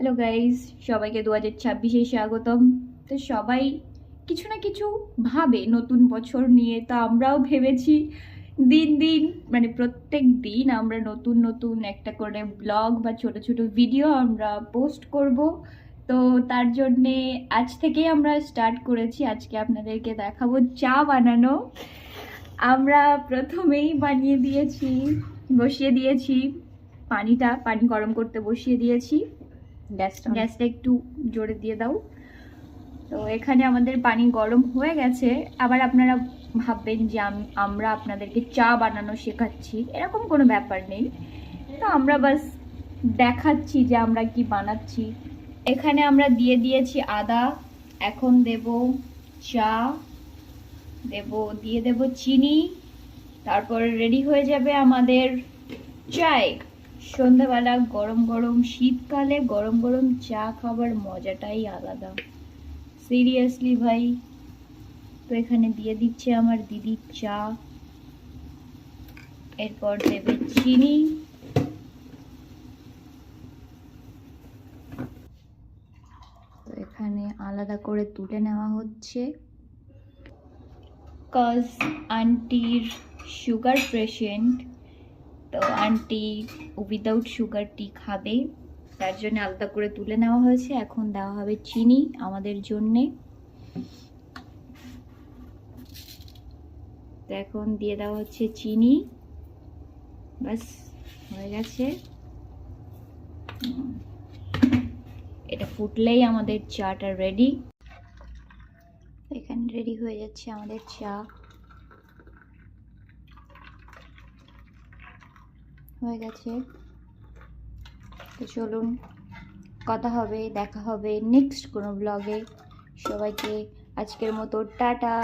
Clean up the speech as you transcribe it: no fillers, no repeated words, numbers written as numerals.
Hello guys, সবাইকে 2026-এ স্বাগতম। তো সবাই কিছু না কিছু ভাবে নতুন বছর নিয়ে, তো আমরাও ভেবেছি দিন দিন মানে প্রত্যেক দিন আমরা নতুন নতুন একটা করে ব্লগ বা ছোট ছোট ভিডিও আমরা পোস্ট করব। তো তার জন্যে আজ থেকেই আমরা স্টার্ট করেছি। আজকে আপনাদেরকে দেখাবো চা বানানো। আমরা প্রথমেই বসিয়ে দিয়েছি পানি গরম করতে বসিয়ে দিয়েছি। গ্যাসটা একটু জোরে দিয়ে দাও। তো এখানে আমাদের পানি গরম হয়ে গেছে। আবার আপনারা ভাববেন যে আমরা আপনাদেরকে চা বানানো শেখাচ্ছি, এরকম কোনো ব্যাপার নেই। তো আমরা বাস দেখাচ্ছি যে আমরা কি বানাচ্ছি। এখানে আমরা দিয়েছি আদা। এখন দেব চা, দিয়ে দেব চিনি। তারপর রেডি হয়ে যাবে আমাদের চায়। সন্ধ্যাবেলা গরম গরম, শীতকালে গরম গরম চা খাবার মজাটাই আলাদা, সিরিয়াসলি ভাই। তো এখানে দিয়ে দিচ্ছে আমার দিদি চা, এরপর দেবে চিনি। তো এখানে আলাদা করে তুলে নেওয়া হচ্ছে, কজ আন্টির সুগার পেশেন্ট, তো আন্টি উইদাউট সুগার টি খাবে, তার জন্য আলাদা করে তুলে নেওয়া হয়েছে। এখন দেওয়া হবে চিনি আমাদের জন্যে। তো এখন দিয়ে দেওয়া হচ্ছে চিনি, বাস হয়ে গেছে। এটা ফুটলেই আমাদের চাটা রেডি। এখানে রেডি হয়ে যাচ্ছে আমাদের চা, হয়ে গেছে। তো চলুন, দেখা হবে নেক্সট কোনো ব্লগে। সবাইকে আজকের মতো টাটা।